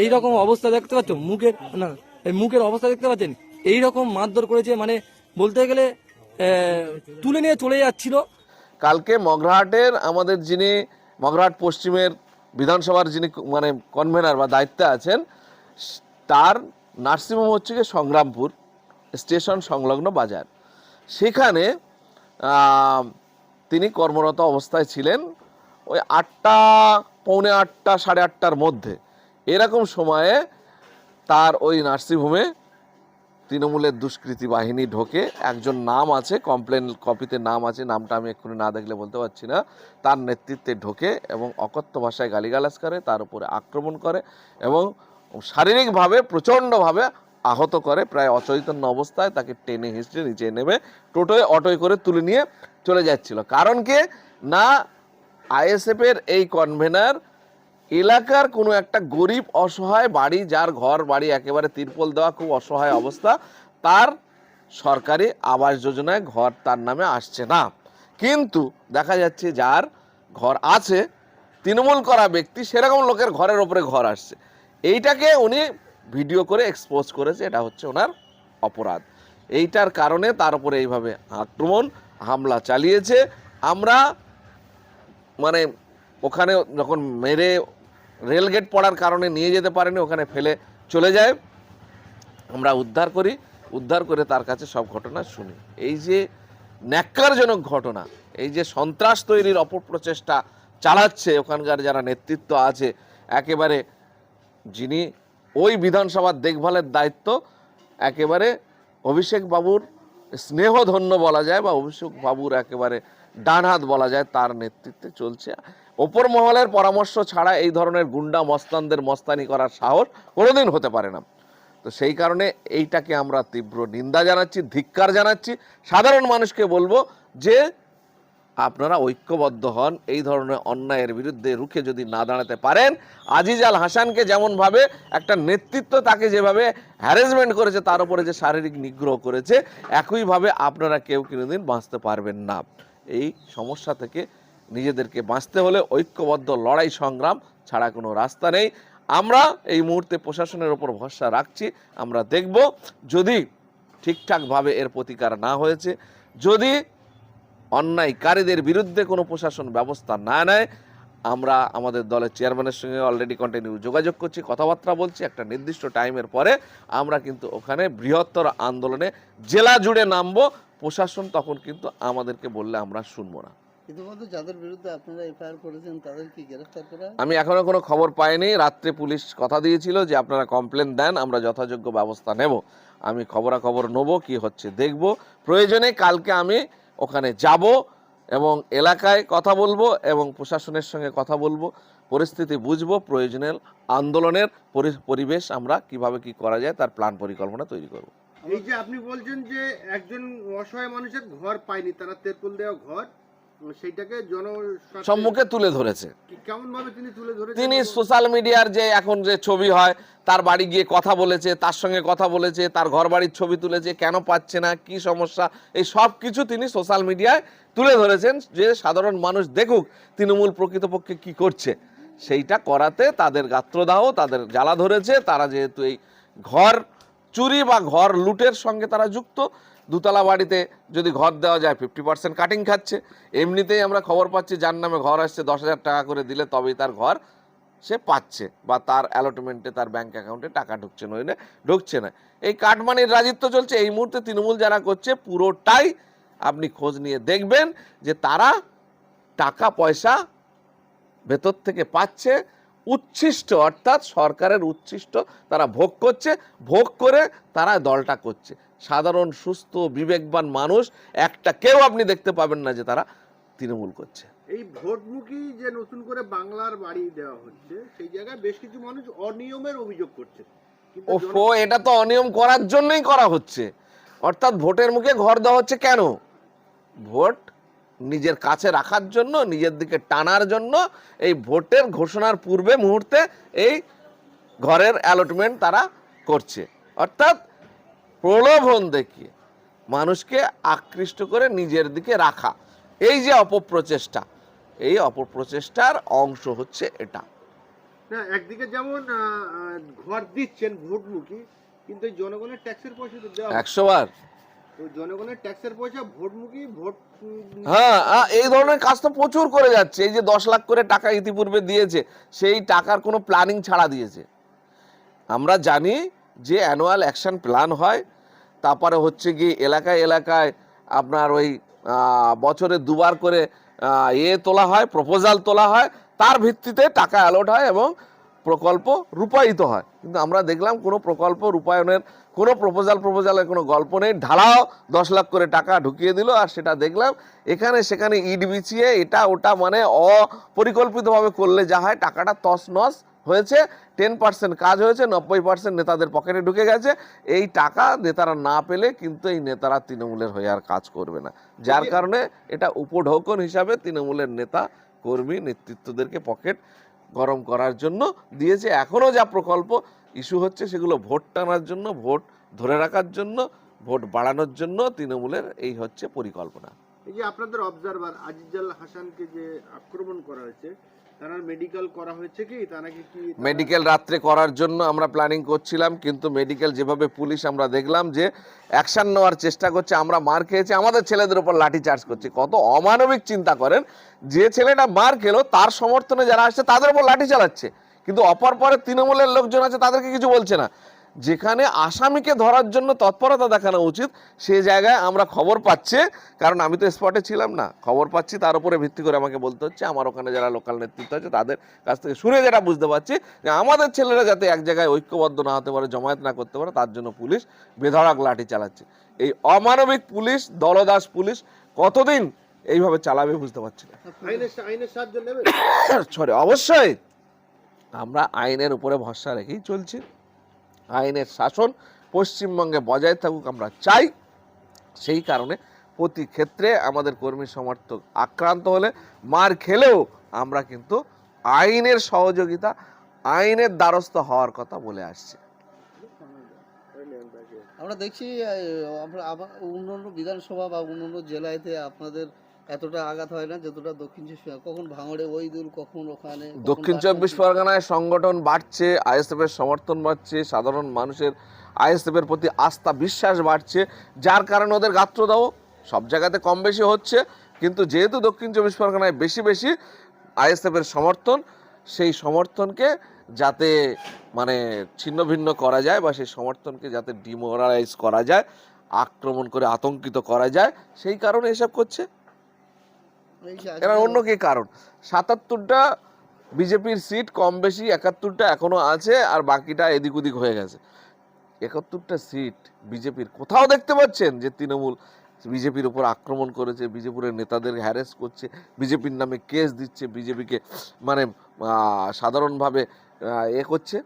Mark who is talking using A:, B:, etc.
A: এই রকম অবস্থা দেখতে পাচ্ছ, মুখের না এই মুখের অবস্থা দেখতে পাচ্ছেন, এই রকম মারধর করেছে, মানে বলতে গেলে তুলে নিয়ে চলে যাচ্ছিল।
B: কালকে মগরাহাটের আমাদের যিনি মগরাহাট পশ্চিমের বিধানসভার যিনি মানে কনভেনার বা দায়িত্বে আছেন, তার নার্সিংহোম হচ্ছে গিয়ে সংগ্রামপুর স্টেশন সংলগ্ন বাজার। সেখানে তিনি কর্মরত অবস্থায় ছিলেন। ওই 8টা, পৌনে 8টা, সাড়ে 8টার মধ্যে এরকম সময়ে তার ওই নার্সিংহোমে তৃণমূলের দুষ্কৃতী বাহিনী ঢোকে। একজন নাম আছে, কমপ্লেন কপিতে নাম আছে, নামটা আমি এক্ষুনি না দেখলে বলতে পারছি না। তার নেতৃত্বে ঢোকে এবং অকথ্য ভাষায় গালিগালাজ করে, তার উপরে আক্রমণ করে এবং শারীরিকভাবে প্রচণ্ডভাবে আহত করে। প্রায় অচৈতন্য অবস্থায় তাকে টেনে হিঁচড়ে নিচে নেমে টোটোয় অটোয় করে তুলে নিয়ে চলে যাচ্ছিল। কারণ কি না, আইএসএফের এই কনভেনার এলাকার কোনো একটা গরিব অসহায় বাড়ি, যার ঘর বাড়ি একেবারে তিরপল দেওয়া, খুব অসহায় অবস্থা, তার সরকারি আবাস যোজনায় ঘর তার নামে আসছে না। কিন্তু দেখা যাচ্ছে যার ঘর আছে, তৃণমূল করা ব্যক্তি, সেরকম লোকের ঘরের ওপরে ঘর আসছে। এইটাকে উনি ভিডিও করে এক্সপোজ করেছে, এটা হচ্ছে ওনার অপরাধ। এইটার কারণে তার উপরে এইভাবে আক্রমণ হামলা চালিয়েছে। আমরা মানে ওখানে যখন মেরে রেলগেট পড়ার কারণে নিয়ে যেতে পারেনি, ওখানে ফেলে চলে যায়, আমরা উদ্ধার করি, উদ্ধার করে তার কাছে সব ঘটনা শুনি। এই যে ন্যাক্কারজনক ঘটনা, এই যে সন্ত্রাস তৈরির অপপ্রচেষ্টা চালাচ্ছে ওখানকার যারা নেতৃত্ব আছে, একেবারে যিনি ওই বিধানসভার দেখভালের দায়িত্ব, একেবারে অভিষেক বাবুর স্নেহধন্য বলা যায় বা অভিষেক বাবুর একেবারে ডান হাত বলা যায়, তার নেতৃত্বে চলছে। ওপর মহলের পরামর্শ ছাড়া এই ধরনের গুন্ডা মস্তানদের মস্তানি করার সাহস কোনোদিন হতে পারে না। তো সেই কারণে এইটাকে আমরা তীব্র নিন্দা জানাচ্ছি, ধিক্কার জানাচ্ছি। সাধারণ মানুষকে বলবো যে আপনারা ঐক্যবদ্ধ হন, এই ধরনের অন্যায়ের বিরুদ্ধে রুখে যদি না দাঁড়াতে পারেন, আজিজ আল হাসানকে যেমনভাবে একটা নেতৃত্ব তাকে যেভাবে হ্যারাসমেন্ট করেছে, তার উপরে যে শারীরিক নিগ্রহ করেছে, একইভাবে আপনারা কেউ কোনোদিন বাঁচতে পারবেন না। এই সমস্যা থেকে নিজেদেরকে বাঁচতে হলে ঐক্যবদ্ধ লড়াই সংগ্রাম ছাড়া কোনো রাস্তা নেই। আমরা এই মুহূর্তে প্রশাসনের ওপর ভরসা রাখছি। আমরা দেখব যদি ঠিকঠাকভাবে এর প্রতিকার না হয়েছে, যদি অন্যায়কারীদের বিরুদ্ধে কোনো প্রশাসন ব্যবস্থা না নেয়, আমরা আমাদের দলের চেয়ারম্যানের সঙ্গে অলরেডি কন্টিনিউ যোগাযোগ করছি, কথাবার্তা বলছি। একটা নির্দিষ্ট টাইমের পরে আমরা কিন্তু ওখানে বৃহত্তর আন্দোলনে জেলা জুড়ে নামবো। প্রশাসন তখন কিন্তু আমাদেরকে বললে আমরা শুনবো না।
C: ইতিমধ্যে যাদের বিরুদ্ধে আপনারা এফআইআর করেছেন তাদের কি গ্রেফতার করা?
B: আমি এখনো কোনো খবর পাইনি। রাত্রে পুলিশ কথা দিয়েছিল যে আপনারা কমপ্লেন দেন, আমরা যথাযোগ্য ব্যবস্থা নেব। আমি খবরাখবর নেব, কি হচ্ছে দেখব। প্রয়োজনে কালকে আমি ওখানে যাব এবং এলাকায় কথা বলবো এবং প্রশাসনের সঙ্গে কথা বলবো, পরিস্থিতি বুঝবো, প্রয়োজনীয় আন্দোলনের পরিবেশ আমরা কিভাবে কি করা যায় তার প্ল্যান পরিকল্পনা তৈরি করব।
D: এই যে আপনি বলছেন যে একজন অসহায় মানুষের ঘর পায়নি, তারা তেরপল দেওয়া ঘর, সেইটাকে
B: সম্মুখে তুলে ধরেছে।
D: কেমন ভাবে তিনি তুলে ধরেছেন?
B: তিনি সোশ্যাল মিডিয়ার যে এখন যে ছবি হয়, তার বাড়ি গিয়ে কথা বলেছে, তার সঙ্গে কথা বলেছে, তার ঘর বাড়ির ছবি তুলেছে, কেন পাচ্ছে না, কি সমস্যা, এই সব কিছু তিনি সোশ্যাল মিডিয়ায় তুলে ধরেছেন যে সাধারণ মানুষ দেখুক তৃণমূল প্রকৃতপক্ষে কি করছে। সেইটা করাতে তাদের গাত্রদাহ, তাদের জ্বালা ধরেছে। তারা যেহেতু এই ঘর চুরি বা ঘর লুটের সঙ্গে তারা যুক্ত, দুতলা বাড়িতে যদি ঘর দেওয়া যায় 50% কাটিং খাচ্ছে। এমনিতেই আমরা খবর পাচ্ছি যার নামে ঘর আসছে 10,000 টাকা করে দিলে তবেই তার ঘর সে পাচ্ছে বা তার অ্যালটমেন্টে তার ব্যাংক অ্যাকাউন্টে টাকা ঢুকছে, নইলে ঢুকছে না। এই কাটমানির রাজত্ব চলছে এই মুহূর্তে। তৃণমূল যারা করছে পুরোটাই আপনি খোঁজ নিয়ে দেখবেন যে তারা টাকা পয়সা ভেতর থেকে পাচ্ছে, উচ্ছিষ্ট অর্থাৎ সরকারের উচ্ছিষ্ট তারা ভোগ করছে, ভোগ করে তারা দলটা করছে। সাধারণ সুস্থ বিবেকবান মানুষ একটা কেউ আপনি দেখতে পাবেন না যে তারা তৃণমূল করছে।
D: এই ভোটমুখী যে নতুন করে বাংলার বাড়ি দেওয়া হচ্ছে, সেই জায়গায় বেশ কিছু মানুষ অনিয়মের অভিযোগ করছে।
B: ওফো, এটা তো অনিয়ম করার জন্যই করা হচ্ছে। অর্থাৎ ভোটের মুখে ঘর দেওয়া হচ্ছে কেন? ভোট নিজের কাছে রাখার জন্য, নিজের দিকে টানার জন্য। এই ভোটের ঘোষণার পূর্বে মুহূর্তে এই ঘরের অ্যালটমেন্ট তারা করছে, অর্থাৎ প্রলোভন দেখিয়ে মানুষকে আকৃষ্ট করে নিজের দিকে রাখা। এই যে অপপ্রচেষ্টা, এই অপপ্রচেষ্টার অংশ হচ্ছে এটা।
D: না, একদিকে যেমন ঘর দিচ্ছেন ভোটমুখী, কিন্তু এই জনগণের ট্যাক্সের পয়সা তো দেওয়া হচ্ছে।
B: 100 বার।
D: তো জনগণের ট্যাক্সের পয়সা ভোটমুখী ভোট
B: হ্যাঁ, এই ধরনের কাজ তো প্রচুর করে যাচ্ছে। এই যে 10 লাখ করে টাকা ইতিপূর্বে দিয়েছে, সেই টাকার কোনো প্ল্যানিং ছাড়া দিয়েছে। আমরা জানি যে অ্যানুয়াল অ্যাকশন প্ল্যান হয়, তারপরে হচ্ছে কি এলাকায় এলাকায় আপনার ওই বছরে দুবার করে তোলা হয়, প্রপোজাল তোলা হয়, তার ভিত্তিতে টাকা অ্যালট হয় এবং প্রকল্প রূপায়িত হয়। কিন্তু আমরা দেখলাম কোনো প্রকল্প রূপায়ণের কোনো প্রপোজালের কোনো গল্প নেই। ঢালাও 10 লাখ করে টাকা ঢুকিয়ে দিল, আর সেটা দেখলাম এখানে সেখানে ইট বিছিয়ে এটা ওটা মানে অপরিকল্পিতভাবে করলে যা হয়, টাকাটা তছনছ হয়েছে। 10% কাজ হয়েছে, 90% নেতাদের পকেটে ঢুকে গেছে। এই টাকা নেতারা না পেলে কিন্তু এই নেতারা তৃণমূলের হয়ে আর কাজ করবে না, যার কারণে এটা উপঢৌকন হিসাবে তৃণমূলের নেতা কর্মী নেতৃত্বদেরকে পকেট গরম করার জন্য দিয়েছে। এখনও যা প্রকল্প ইস্যু হচ্ছে সেগুলো ভোট টানার জন্য, ভোট ধরে রাখার জন্য, ভোট বাড়ানোর জন্য তৃণমূলের এই হচ্ছে পরিকল্পনা।
D: এই যে আপনাদের অবজারভার আজিজুল হাসানকে যে আক্রমণ করা হয়েছে, তার মেডিকেল করা হয়েছে কি? তা নাকি কি
B: মেডিকেল রাত্রে করার জন্য আমরা প্ল্যানিং করছিলাম, কিন্তু মেডিকেল যেভাবে পুলিশ আমরা দেখলাম যে অ্যাকশন নেওয়ার চেষ্টা করছে, আমরা মার খেয়েছি, আমাদের ছেলেদের উপর লাঠি চার্জ করছে। কত অমানবিক চিন্তা করেন, যে ছেলেটা মার খেলো তার সমর্থনে যারা আসছে তাদের উপর লাঠি চালাচ্ছে, কিন্তু অপর পরে তৃণমূলের লোকজন আছে তাদেরকে কিছু বলছে না। যেখানে আসামিকে ধরার জন্য তৎপরতা দেখানো উচিত, সে জায়গায় আমরা খবর পাচ্ছি, কারণ আমি তো স্পটে ছিলাম না, খবর পাচ্ছি তার উপরে ভিত্তি করে আমাকে বলতে হচ্ছে। আমার ওখানে যারা লোকাল নেতৃত্ব আছে তাদের কাছ থেকে শুনে যেটা বুঝতে পারছি যে আমাদের ছেলেরা যাতে এক জায়গায় ঐক্যবদ্ধ না হতে পারে, জমায়েত না করতে পারে, তার জন্য পুলিশ বেধড়ক লাঠি চালাচ্ছে। এই অমানবিক পুলিশ, দলদাস পুলিশ কতদিন এইভাবে চালাবে বুঝতে পারছি না।
D: আইনের সাহায্য নেবে?
B: সরি, অবশ্যই আমরা আইনের উপরে ভরসা রেখেই চলছি। আইনের শাসন পশ্চিমবঙ্গে বজায় থাকুক আমরা চাই। সেই কারণে প্রতি ক্ষেত্রে আমাদের কর্মী সমর্থক আক্রান্ত হলে, মার খেলেও আমরা কিন্তু আইনের সহযোগিতা, আইনের দ্বারস্থ হওয়ার কথা বলে আসছি।
C: আমরা দেখছি অন্যান্য বিধানসভা বা অন্যান্য জেলাতে আপনাদের এতটা আঘাত হয় না যতটা দক্ষিণ চব্বিশ পরগনা। কখন ভাঙড়ে ওইদুল, কখন ওখানে, কখন
B: দক্ষিণ চব্বিশ পরগনায় সংগঠন বাড়ছে, আইএসএফ এর সমর্থন বাড়ছে, সাধারণ মানুষের আইএসএফ এর প্রতি আস্থা বিশ্বাস বাড়ছে, যার কারণে ওদের গাত্রদাহ সব জায়গাতে কম বেশি হচ্ছে। কিন্তু যেহেতু দক্ষিণ চব্বিশ পরগনায় বেশি বেশি আইএসএফ এর সমর্থন, সেই সমর্থনকে যাতে মানে ছিন্ন ভিন্ন করা যায় বা সেই সমর্থনকে যাতে ডিমোরালাইজ করা যায়, আক্রমণ করে আতঙ্কিত করা যায়, সেই কারণে এসব করছে।
C: এই যে
B: এর অন্য কি কারণ? 77টা বিজেপির সিট কম বেশি, 71টা এখনো আছে, আর বাকিটা এদিক ওদিক হয়ে গেছে। 71টা সিট বিজেপির কোথাও দেখতে পাচ্ছেন যে তৃণমূল বিজেপির উপর আক্রমণ করেছে, বিজেপির নেতাদের হ্যারেস করছে, বিজেপির নামে কেস দিচ্ছে, বিজেপিকে মানে সাধারণভাবে করছে?